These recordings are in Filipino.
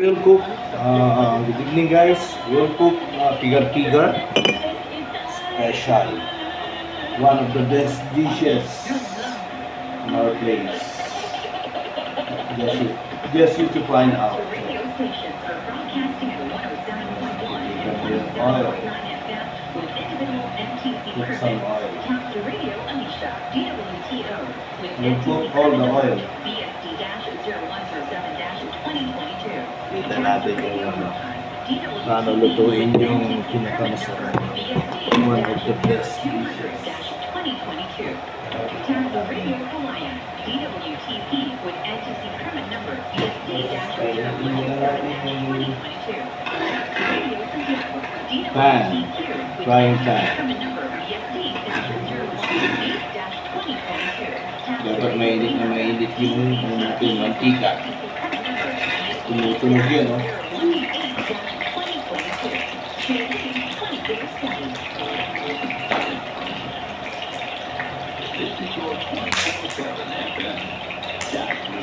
Will cook. Good evening, guys. Will cook pigar-pigar special. One of the best dishes in our place. Just you to find out. Oil. Put some oil. You cook all the oil. Kita natin yung paano lutuin yung pinakamasarap. One of the best dishes. Pan. Frying pan. Dapat mainit na mainit yung ating mantika. Tumutunog yan, no?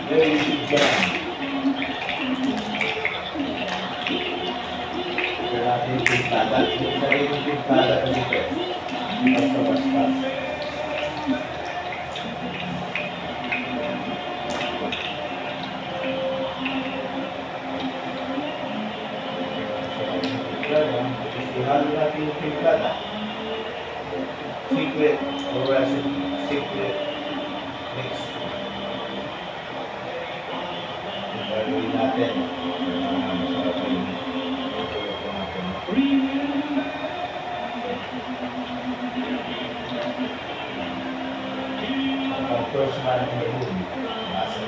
Very good job. Kaya yung pintada. Kaya yung pintada dito. Basta-basta. Ihalo natin yung pintada. Secret or recipe. Secret mix. Gagawin natin. Masarap na yun. Ang first man in the room. Masa.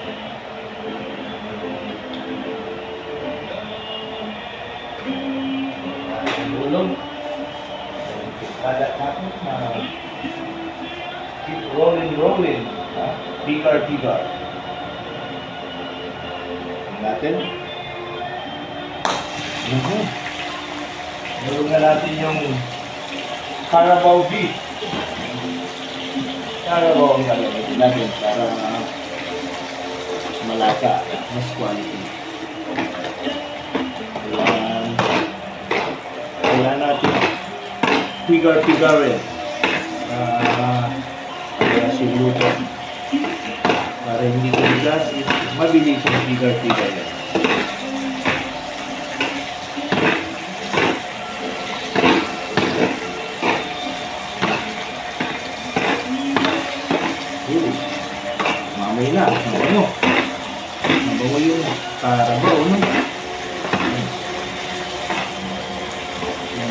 Ulong. Kada natin keep rolling. Pigar. Natin. Meron na natin yung Carabao beef. Carabao ang gagawin natin para malasa, mas quality. Kaya natin pigar-pigarin. Kaya siluto. Para hindi tumigas, mabilis yung pigar-pigar yan. Mamay na, mabango. Mabango yung Carabao, no?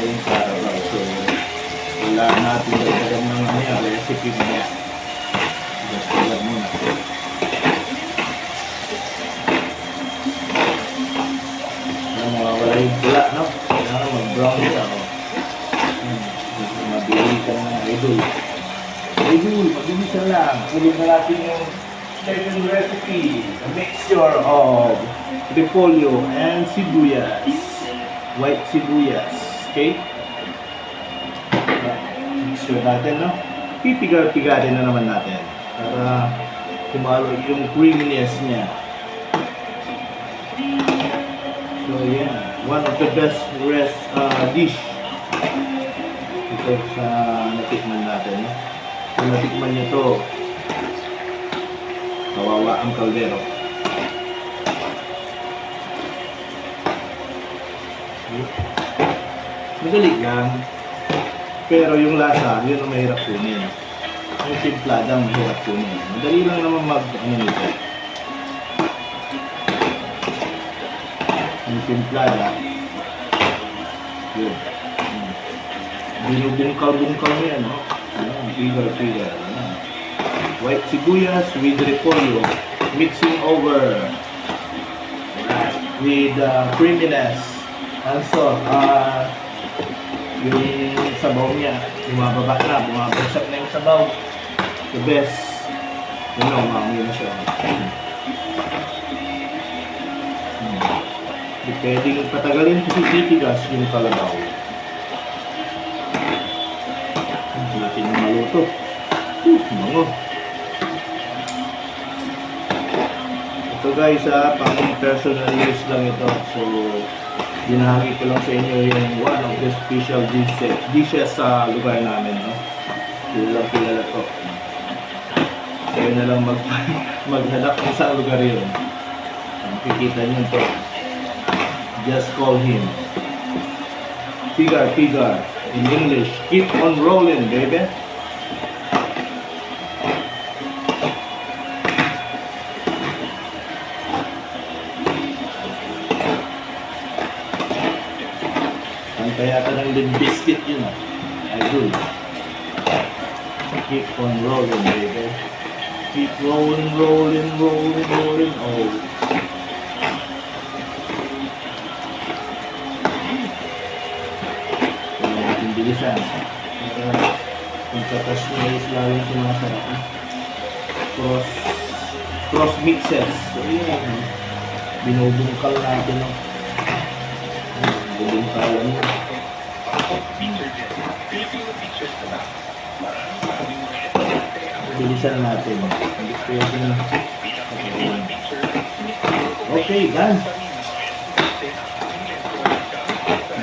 Yung Carabao. So, wala natin dagdagan ng recipe niya. Just wala muna. Wala yung pula, no? Kailangan mag-brown siya, no? Mabili ka na idol. Mabilis na lang. Ulit na natin yung second recipe. A mixture of repolyo and sibuyas. White sibuyas. Okay? Mixture natin, no? Pipigar-pigarin na naman natin. Para kumalo yung creaminess niya. So, yeah. One of the best dish. Ito sa natikman natin, no? Kung natikman nyo ito, kawawa ang kaldero. Madali lang. Pero yung lasa, yun ang mahirap kunin. Yung timplada ang mahirap kunin. Madali lang naman nito. Yung timplada, yun. Binubungkal-bungkal mo yan, no? Pigar. White sibuyas with repolyo, mixing over with creaminess and so yung sabaw niya bumababa na, bumabagsak na yung sabaw. The best, yun o, maamoy na siya. Pwedeng patagalin kasi titigas yung kalabaw. Natin yung maluto. Bango. Ito Ito guys ha, pang personal use lang ito. So, binahagi ko lang sa inyo yung one of the special dishes sa lugar namin. No? Kilala to. Kayo na lang maghanap kung saan lugar yun. Makikita nyo to. Just call him. Pigar. In English, keep on rolling, baby. Kaya ka ng Limp Bizkit yun ah. Idol. Keep on rolling, baby. Keep rolling. Oh. Kaya natin bilisan. Kung tatas nyo is laging sumasarap. Cross mixes. So yun. Binubungkal natin. No? Binubungkalan mo. Bilisan natin. Okay, done.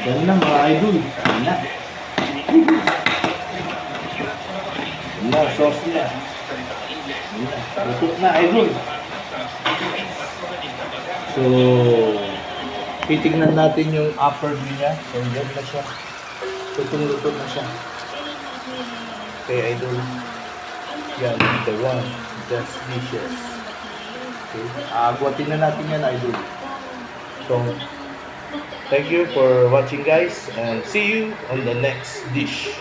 Done na mga idol. Done na. Done na, sauce niya. Tutok na idol. So, titignan natin yung upper view niya. So, yan na siya. Tutong-lutong na siya. Okay, idol. Yan, the one. That's dishes. Okay. Agwatin na natin yan, idol. So, thank you for watching guys. And see you on the next dish.